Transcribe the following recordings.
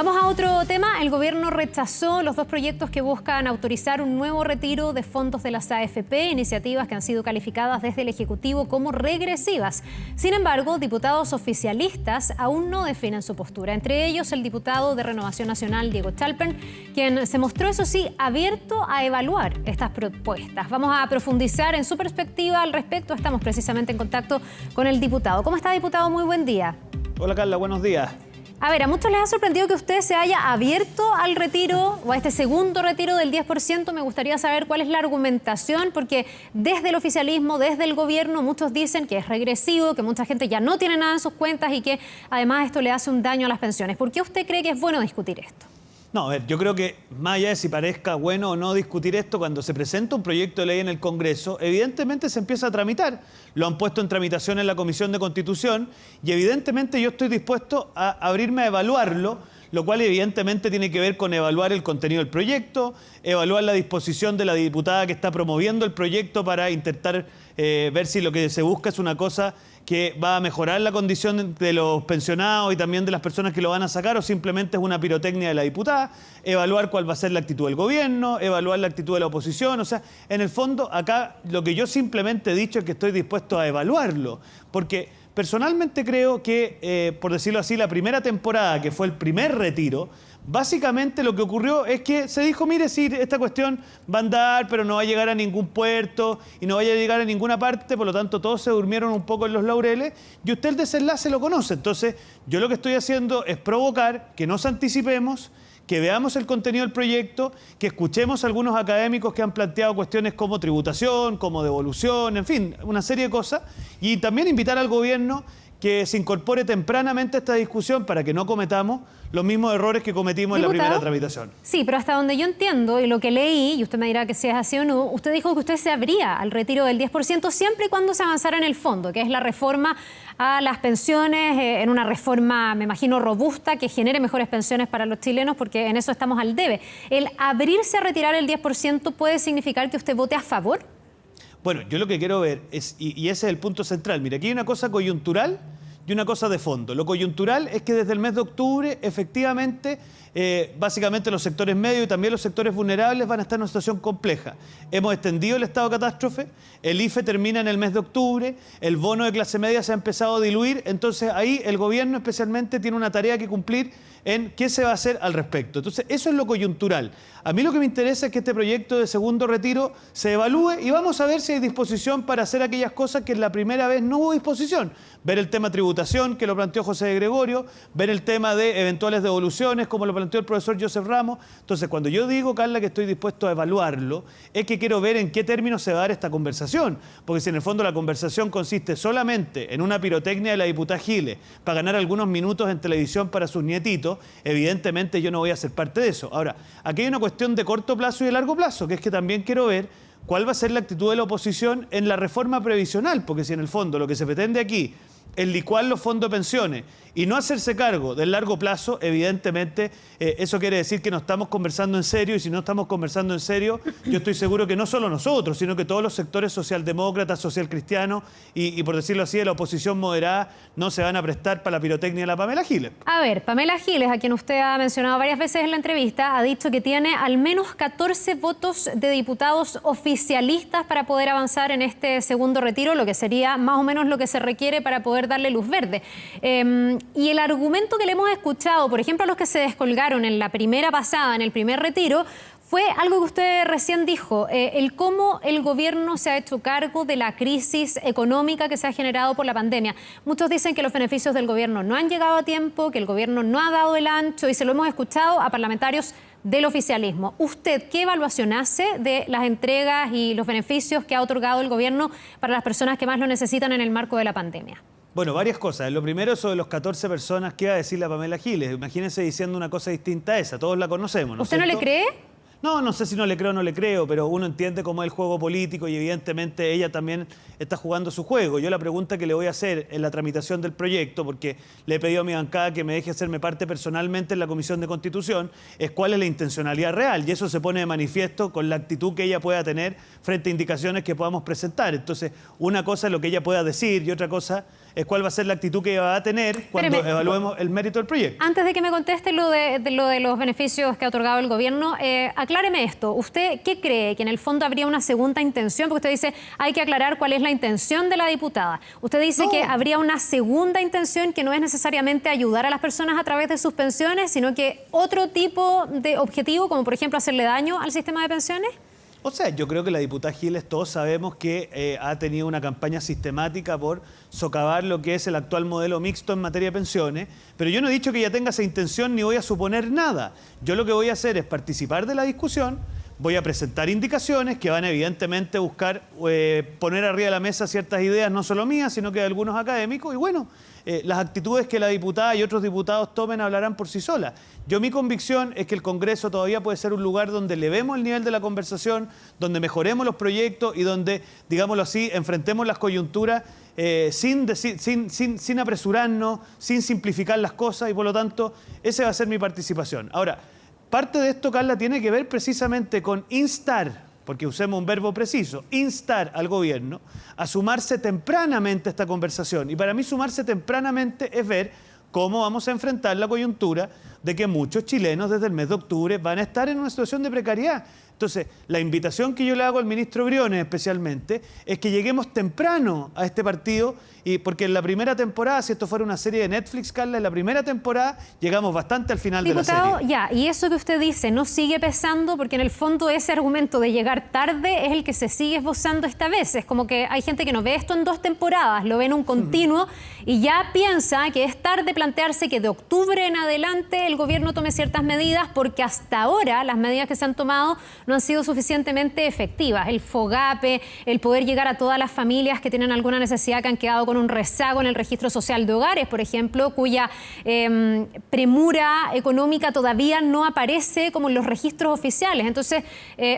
Vamos a otro tema. El gobierno rechazó los dos proyectos que buscan autorizar un nuevo retiro de fondos de las AFP, iniciativas que han sido calificadas desde el Ejecutivo como regresivas. Sin embargo, diputados oficialistas aún no definen su postura. Entre ellos, el diputado de Renovación Nacional, Diego Chalpern, quien se mostró, eso sí, abierto a evaluar estas propuestas. Vamos a profundizar en su perspectiva al respecto. Estamos precisamente en contacto con el diputado. ¿Cómo está, diputado? Muy buen día. Hola, Carla. Buenos días. A ver, a muchos les ha sorprendido que usted se haya abierto al retiro o a este segundo retiro del 10%. Me gustaría saber cuál es la argumentación, porque desde el oficialismo, desde el gobierno, muchos dicen que es regresivo, que mucha gente ya no tiene nada en sus cuentas y que además esto le hace un daño a las pensiones. ¿Por qué usted cree que es bueno discutir esto? No, a ver, yo creo que más allá de si parezca bueno o no discutir esto, cuando se presenta un proyecto de ley en el Congreso, evidentemente se empieza a tramitar. Lo han puesto en tramitación en la Comisión de Constitución y evidentemente yo estoy dispuesto a abrirme a evaluarlo, lo cual evidentemente tiene que ver con evaluar el contenido del proyecto, evaluar la disposición de la diputada que está promoviendo el proyecto para intentar ver si lo que se busca es una cosa que va a mejorar la condición de los pensionados y también de las personas que lo van a sacar, o simplemente es una pirotecnia de la diputada, evaluar cuál va a ser la actitud del gobierno, evaluar la actitud de la oposición. O sea, en el fondo, acá lo que yo simplemente he dicho es que estoy dispuesto a evaluarlo, porque personalmente creo que, por decirlo así, la primera temporada, que fue el primer retiro, básicamente lo que ocurrió es que se dijo, mire, sí, esta cuestión va a andar, pero no va a llegar a ningún puerto y no vaya a llegar a ninguna parte, por lo tanto todos se durmieron un poco en los laureles y usted el desenlace lo conoce. Entonces, yo lo que estoy haciendo es provocar que nos anticipemos, que veamos el contenido del proyecto, que escuchemos a algunos académicos que han planteado cuestiones como tributación, como devolución, en fin, una serie de cosas, y también invitar al gobierno que se incorpore tempranamente a esta discusión para que no cometamos los mismos errores que cometimos en la primera tramitación. Sí, pero hasta donde yo entiendo y lo que leí, y usted me dirá que si es así o no, usted dijo que usted se abría al retiro del 10% siempre y cuando se avanzara en el fondo, que es la reforma a las pensiones, en una reforma, me imagino, robusta, que genere mejores pensiones para los chilenos, porque en eso estamos al debe. ¿El abrirse a retirar el 10% puede significar que usted vote a favor? Bueno, yo lo que quiero ver es, y ese es el punto central, mira, aquí hay una cosa coyuntural y una cosa de fondo. Lo coyuntural es que desde el mes de octubre, efectivamente, básicamente los sectores medios y también los sectores vulnerables van a estar en una situación compleja. Hemos extendido el estado de catástrofe, el IFE termina en el mes de octubre, el bono de clase media se ha empezado a diluir, entonces ahí el gobierno especialmente tiene una tarea que cumplir en qué se va a hacer al respecto. Entonces, eso es lo coyuntural. A mí lo que me interesa es que este proyecto de segundo retiro se evalúe y vamos a ver si hay disposición para hacer aquellas cosas que en la primera vez no hubo disposición. Ver el tema tributación, que lo planteó José de Gregorio, ver el tema de eventuales devoluciones, como lo planteó el profesor Joseph Ramos. Entonces, cuando yo digo, Carla, que estoy dispuesto a evaluarlo, es que quiero ver en qué términos se va a dar esta conversación. Porque si en el fondo la conversación consiste solamente en una pirotecnia de la diputada Giles para ganar algunos minutos en televisión para sus nietitos, evidentemente yo no voy a ser parte de eso. Ahora, aquí hay una cuestión de corto plazo y de largo plazo, que es que también quiero ver cuál va a ser la actitud de la oposición en la reforma previsional, porque si en el fondo lo que se pretende aquí es licuar los fondos de pensiones y no hacerse cargo del largo plazo, evidentemente eso quiere decir que no estamos conversando en serio, y si no estamos conversando en serio, yo estoy seguro que no solo nosotros, sino que todos los sectores socialdemócratas, socialcristianos y por decirlo así, de la oposición moderada, no se van a prestar para la pirotecnia de la Pamela Giles. A ver, Pamela Giles, a quien usted ha mencionado varias veces en la entrevista, ha dicho que tiene al menos 14 votos de diputados oficialistas para poder avanzar en este segundo retiro, lo que sería más o menos lo que se requiere para poder darle luz verde. Y el argumento que le hemos escuchado, por ejemplo, a los que se descolgaron en la primera pasada, en el primer retiro, fue algo que usted recién dijo, el cómo el gobierno se ha hecho cargo de la crisis económica que se ha generado por la pandemia. Muchos dicen que los beneficios del gobierno no han llegado a tiempo, que el gobierno no ha dado el ancho, y se lo hemos escuchado a parlamentarios del oficialismo. ¿Usted qué evaluación hace de las entregas y los beneficios que ha otorgado el gobierno para las personas que más lo necesitan en el marco de la pandemia? Bueno, varias cosas. Lo primero, sobre los 14 personas que iba a decir la Pamela Giles. Imagínense diciendo una cosa distinta a esa. Todos la conocemos, ¿no? ¿Usted no le cree? No, no sé si no le creo o no le creo, pero uno entiende cómo es el juego político y evidentemente ella también está jugando su juego. Yo la pregunta que le voy a hacer en la tramitación del proyecto, porque le he pedido a mi bancada que me deje hacerme parte personalmente en la Comisión de Constitución, es cuál es la intencionalidad real. Y eso se pone de manifiesto con la actitud que ella pueda tener frente a indicaciones que podamos presentar. Entonces, una cosa es lo que ella pueda decir y otra cosa es cuál va a ser la actitud que va a tener cuando evaluemos el mérito del proyecto. Antes de que me conteste lo de los beneficios que ha otorgado el gobierno, acláreme esto. ¿Usted qué cree? ¿Que en el fondo habría una segunda intención? Porque usted dice, hay que aclarar cuál es la intención de la diputada. Usted dice que habría una segunda intención que no es necesariamente ayudar a las personas a través de sus pensiones, sino que otro tipo de objetivo, como por ejemplo hacerle daño al sistema de pensiones. O sea, yo creo que la diputada Giles, todos sabemos que ha tenido una campaña sistemática por socavar lo que es el actual modelo mixto en materia de pensiones, pero yo no he dicho que ella tenga esa intención ni voy a suponer nada. Yo lo que voy a hacer es participar de la discusión, voy a presentar indicaciones que van evidentemente a buscar poner arriba de la mesa ciertas ideas, no solo mías, sino que de algunos académicos, y bueno, las actitudes que la diputada y otros diputados tomen hablarán por sí solas. Mi convicción es que el Congreso todavía puede ser un lugar donde elevemos el nivel de la conversación, donde mejoremos los proyectos y donde, digámoslo así, enfrentemos las coyunturas sin apresurarnos, sin simplificar las cosas, y por lo tanto, esa va a ser mi participación. Ahora, parte de esto, Carla, tiene que ver precisamente con instar, porque usemos un verbo preciso, instar al gobierno a sumarse tempranamente a esta conversación. Y para mí sumarse tempranamente es ver cómo vamos a enfrentar la coyuntura de que muchos chilenos desde el mes de octubre van a estar en una situación de precariedad. Entonces, la invitación que yo le hago al ministro Briones especialmente es que lleguemos temprano a este partido, y porque en la primera temporada, si esto fuera una serie de Netflix, Carla, en la primera temporada llegamos bastante al final de la serie. Diputado, ya, y eso que usted dice no sigue pesando, porque en el fondo ese argumento de llegar tarde es el que se sigue esbozando esta vez. Es como que hay gente que no ve esto en 2 temporadas, lo ve en un continuo y ya piensa que es tarde plantearse que de octubre en adelante el gobierno tome ciertas medidas, porque hasta ahora las medidas que se han tomado no han sido suficientemente efectivas. El FOGAPE, el poder llegar a todas las familias que tienen alguna necesidad, que han quedado con un rezago en el registro social de hogares, por ejemplo, cuya premura económica todavía no aparece como en los registros oficiales. Entonces,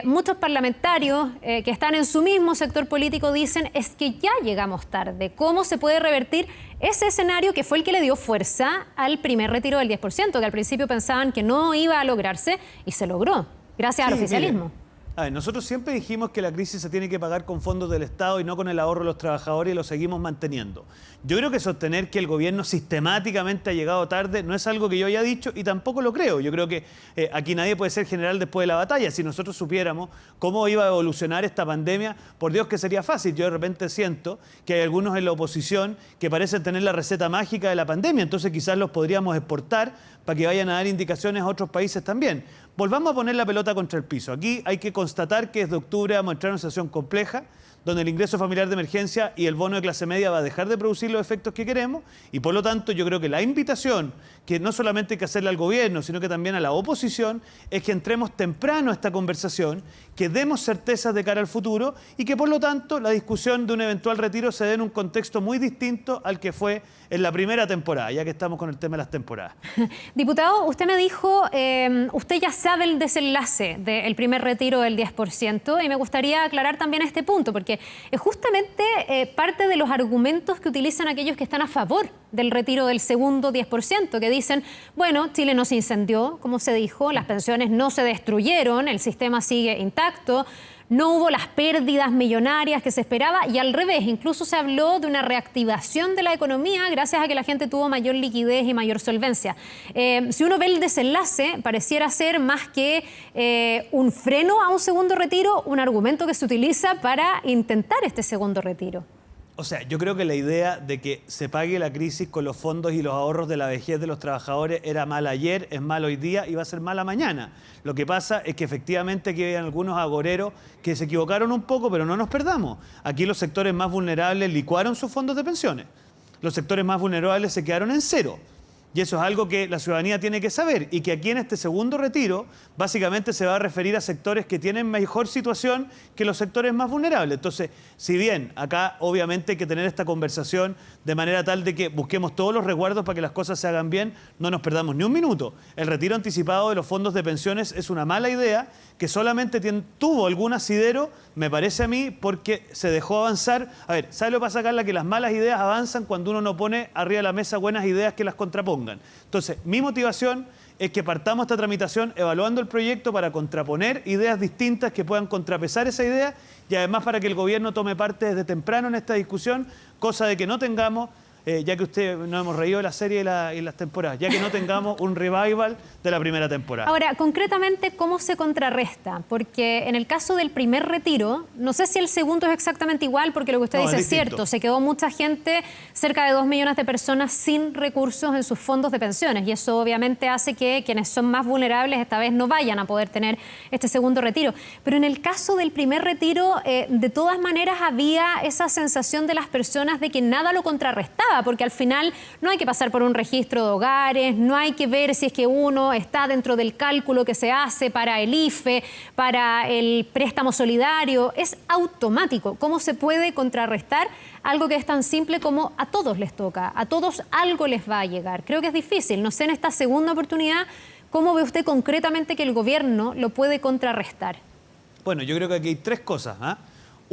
muchos parlamentarios que están en su mismo sector político dicen, es que ya llegamos tarde. ¿Cómo se puede revertir ese escenario que fue el que le dio fuerza al primer retiro del 10%, que al principio pensaban que no iba a lograrse y se logró? Gracias al oficialismo. Mire, a ver, nosotros siempre dijimos que la crisis se tiene que pagar con fondos del Estado y no con el ahorro de los trabajadores, y lo seguimos manteniendo. Yo creo que sostener que el gobierno sistemáticamente ha llegado tarde no es algo que yo haya dicho, y tampoco lo creo. Yo creo que aquí nadie puede ser general después de la batalla. Si nosotros supiéramos cómo iba a evolucionar esta pandemia, por Dios que sería fácil. Yo de repente siento que hay algunos en la oposición que parecen tener la receta mágica de la pandemia, entonces quizás los podríamos exportar para que vayan a dar indicaciones a otros países también. Volvamos a poner la pelota contra el piso. Aquí hay que constatar que desde octubre vamos a entrar en una situación compleja, donde el ingreso familiar de emergencia y el bono de clase media va a dejar de producir los efectos que queremos, y por lo tanto yo creo que la invitación, que no solamente hay que hacerle al gobierno, sino que también a la oposición, es que entremos temprano a esta conversación, que demos certezas de cara al futuro, y que por lo tanto la discusión de un eventual retiro se dé en un contexto muy distinto al que fue en la primera temporada, ya que estamos con el tema de las temporadas. Diputado, usted me dijo, usted ya sabe el desenlace del primer retiro del 10%, y me gustaría aclarar también este punto, porque es justamente parte de los argumentos que utilizan aquellos que están a favor del retiro del segundo 10%, que dicen, bueno, Chile no se incendió, como se dijo, las pensiones no se destruyeron, el sistema sigue intacto, no hubo las pérdidas millonarias que se esperaba, y al revés, incluso se habló de una reactivación de la economía gracias a que la gente tuvo mayor liquidez y mayor solvencia. Si uno ve el desenlace, pareciera ser más que un freno a un segundo retiro, un argumento que se utiliza para intentar este segundo retiro. O sea, yo creo que la idea de que se pague la crisis con los fondos y los ahorros de la vejez de los trabajadores era mala ayer, es mala hoy día y va a ser mala mañana. Lo que pasa es que efectivamente aquí hay algunos agoreros que se equivocaron un poco, pero no nos perdamos. Aquí los sectores más vulnerables licuaron sus fondos de pensiones. Los sectores más vulnerables se quedaron en cero. Y eso es algo que la ciudadanía tiene que saber, y que aquí en este segundo retiro básicamente se va a referir a sectores que tienen mejor situación que los sectores más vulnerables. Entonces, si bien acá obviamente hay que tener esta conversación de manera tal de que busquemos todos los resguardos para que las cosas se hagan bien, no nos perdamos ni un minuto. El retiro anticipado de los fondos de pensiones es una mala idea que solamente tuvo algún asidero, me parece a mí, porque se dejó avanzar. A ver, ¿sabe lo que pasa, Carla? Que las malas ideas avanzan cuando uno no pone arriba de la mesa buenas ideas que las contrapongan. Entonces, mi motivación es que partamos esta tramitación evaluando el proyecto para contraponer ideas distintas que puedan contrapesar esa idea, y además para que el gobierno tome parte desde temprano en esta discusión, cosa de que no tengamos ya que nos hemos reído de la serie y las temporadas, ya que no tengamos un revival de la primera temporada. Ahora, concretamente, ¿cómo se contrarresta? Porque en el caso del primer retiro, no sé si el segundo es exactamente igual, porque lo que usted dice es cierto, se quedó mucha gente, cerca de 2 millones de personas sin recursos en sus fondos de pensiones, y eso obviamente hace que quienes son más vulnerables esta vez no vayan a poder tener este segundo retiro. Pero en el caso del primer retiro, de todas maneras había esa sensación de las personas de que nada lo contrarrestaba, porque al final no hay que pasar por un registro de hogares, no hay que ver si es que uno está dentro del cálculo que se hace para el IFE, para el préstamo solidario, es automático. ¿Cómo se puede contrarrestar algo que es tan simple como a todos les toca, a todos algo les va a llegar? Creo que es difícil. No sé, en esta segunda oportunidad, ¿cómo ve usted concretamente que el gobierno lo puede contrarrestar? Bueno, yo creo que aquí hay 3 cosas, ¿ah?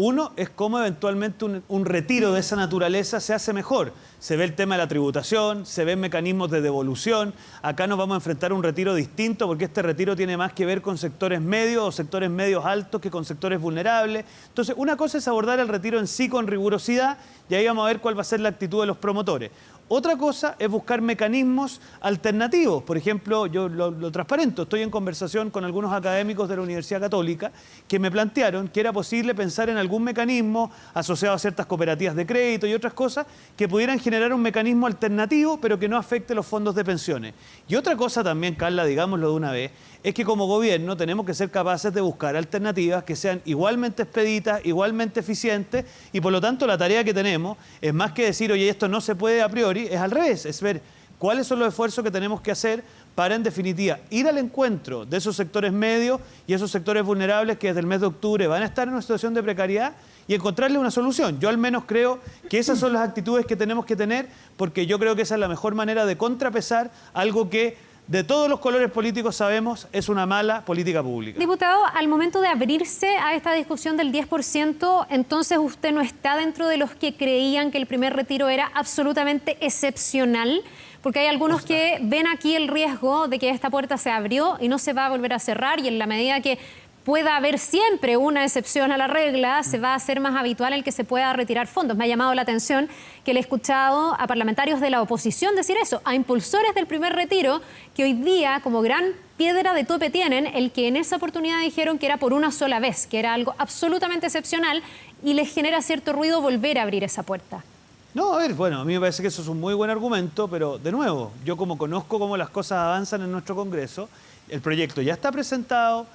Uno es cómo eventualmente un retiro de esa naturaleza se hace mejor. Se ve el tema de la tributación, se ven mecanismos de devolución. Acá nos vamos a enfrentar a un retiro distinto porque este retiro tiene más que ver con sectores medios o sectores medios altos que con sectores vulnerables. Entonces, una cosa es abordar el retiro en sí con rigurosidad y ahí vamos a ver cuál va a ser la actitud de los promotores. Otra cosa es buscar mecanismos alternativos. Por ejemplo, yo lo transparento, estoy en conversación con algunos académicos de la Universidad Católica que me plantearon que era posible pensar en algún mecanismo asociado a ciertas cooperativas de crédito y otras cosas que pudieran generar un mecanismo alternativo pero que no afecte los fondos de pensiones. Y otra cosa también, Carla, digámoslo de una vez, es que como gobierno tenemos que ser capaces de buscar alternativas que sean igualmente expeditas, igualmente eficientes, y por lo tanto la tarea que tenemos es más que decir, oye, esto no se puede a priori, es al revés, es ver cuáles son los esfuerzos que tenemos que hacer para, en definitiva, ir al encuentro de esos sectores medios y esos sectores vulnerables que desde el mes de octubre van a estar en una situación de precariedad y encontrarle una solución. Yo al menos creo que esas son las actitudes que tenemos que tener, porque yo creo que esa es la mejor manera de contrapesar algo que de todos los colores políticos sabemos es una mala política pública. Diputado, al momento de abrirse a esta discusión del 10%, entonces usted no está dentro de los que creían que el primer retiro era absolutamente excepcional, porque hay algunos que ven aquí el riesgo de que esta puerta se abrió y no se va a volver a cerrar, y en la medida que pueda haber siempre una excepción a la regla, se va a hacer más habitual el que se pueda retirar fondos. Me ha llamado la atención que le he escuchado a parlamentarios de la oposición decir eso, a impulsores del primer retiro, que hoy día como gran piedra de tope tienen el que en esa oportunidad dijeron que era por una sola vez, que era algo absolutamente excepcional, y les genera cierto ruido volver a abrir esa puerta. No, a ver, bueno, a mí me parece que eso es un muy buen argumento, pero de nuevo, yo como conozco cómo las cosas avanzan en nuestro Congreso, el proyecto ya está presentado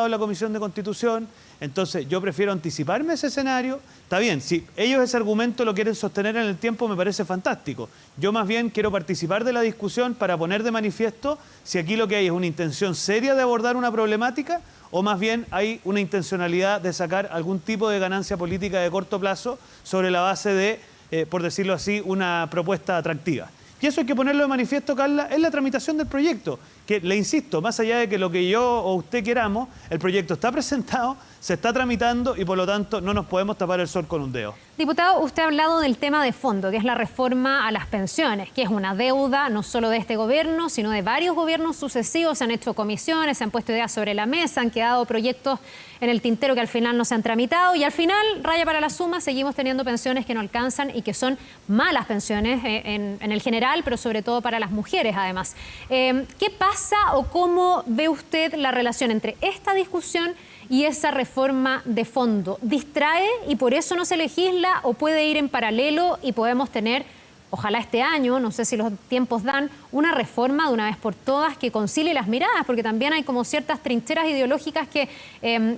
en la Comisión de Constitución, entonces yo prefiero anticiparme a ese escenario. Está bien, si ellos ese argumento lo quieren sostener en el tiempo, me parece fantástico. Yo más bien quiero participar de la discusión para poner de manifiesto si aquí lo que hay es una intención seria de abordar una problemática o más bien hay una intencionalidad de sacar algún tipo de ganancia política de corto plazo sobre la base de, por decirlo así, una propuesta atractiva. Y eso hay que ponerlo de manifiesto, Carla, en la tramitación del proyecto, que le insisto, más allá de que lo que yo o usted queramos, el proyecto está presentado, se está tramitando y por lo tanto no nos podemos tapar el sol con un dedo. Diputado, usted ha hablado del tema de fondo, que es la reforma a las pensiones, que es una deuda no solo de este gobierno, sino de varios gobiernos sucesivos. Se han hecho comisiones, se han puesto ideas sobre la mesa, han quedado proyectos en el tintero que al final no se han tramitado y al final, raya para la suma, seguimos teniendo pensiones que no alcanzan y que son malas pensiones en el general, pero sobre todo para las mujeres además. ¿Qué pasa o cómo ve usted la relación entre esta discusión y esa reforma de fondo? ¿Distrae y por eso no se legisla o puede ir en paralelo y podemos tener, ojalá este año, no sé si los tiempos dan, una reforma de una vez por todas que concilie las miradas? Porque también hay como ciertas trincheras ideológicas que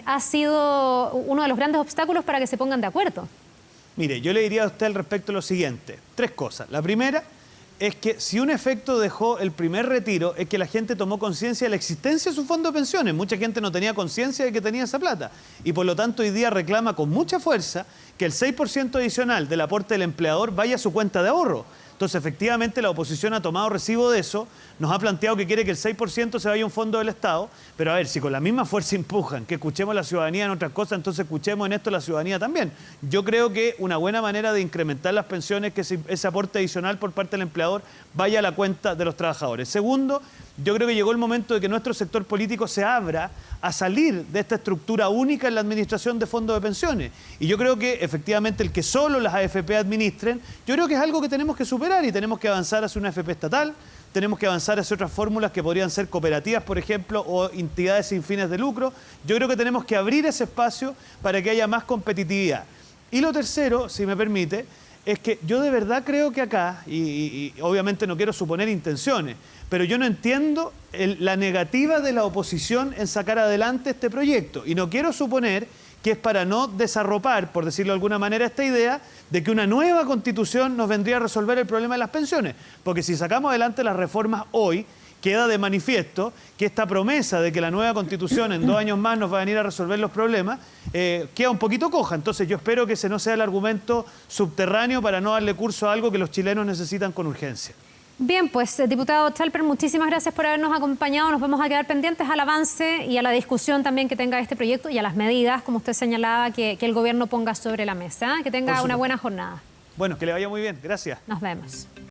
ha sido uno de los grandes obstáculos para que se pongan de acuerdo. Mire, yo le diría a usted al respecto lo siguiente, 3 cosas. La primera es que si un efecto dejó el primer retiro es que la gente tomó conciencia de la existencia de su fondo de pensiones. Mucha gente no tenía conciencia de que tenía esa plata y por lo tanto hoy día reclama con mucha fuerza que el 6% adicional del aporte del empleador vaya a su cuenta de ahorro. Entonces, efectivamente, la oposición ha tomado recibo de eso, nos ha planteado que quiere que el 6% se vaya a un fondo del Estado, pero a ver, si con la misma fuerza empujan que escuchemos a la ciudadanía en otras cosas, entonces escuchemos en esto a la ciudadanía también. Yo creo que una buena manera de incrementar las pensiones es que ese aporte adicional por parte del empleador vaya a la cuenta de los trabajadores. Segundo, yo creo que llegó el momento de que nuestro sector político se abra a salir de esta estructura única en la administración de fondos de pensiones. Y yo creo que efectivamente el que solo las AFP administren, yo creo que es algo que tenemos que superar y tenemos que avanzar hacia una AFP estatal, tenemos que avanzar hacia otras fórmulas que podrían ser cooperativas, por ejemplo, o entidades sin fines de lucro. Yo creo que tenemos que abrir ese espacio para que haya más competitividad. Y lo tercero, si me permite, es que yo de verdad creo que acá, y obviamente no quiero suponer intenciones, pero yo no entiendo la negativa de la oposición en sacar adelante este proyecto. Y no quiero suponer que es para no desarropar, por decirlo de alguna manera, esta idea de que una nueva constitución nos vendría a resolver el problema de las pensiones. Porque si sacamos adelante las reformas hoy, queda de manifiesto que esta promesa de que la nueva constitución en 2 años más nos va a venir a resolver los problemas, queda un poquito coja. Entonces yo espero que ese no sea el argumento subterráneo para no darle curso a algo que los chilenos necesitan con urgencia. Bien, pues diputado Chalper, muchísimas gracias por habernos acompañado. Nos vamos a quedar pendientes al avance y a la discusión también que tenga este proyecto y a las medidas, como usted señalaba, que el gobierno ponga sobre la mesa. Que tenga una buena jornada. Bueno, que le vaya muy bien. Gracias. Nos vemos.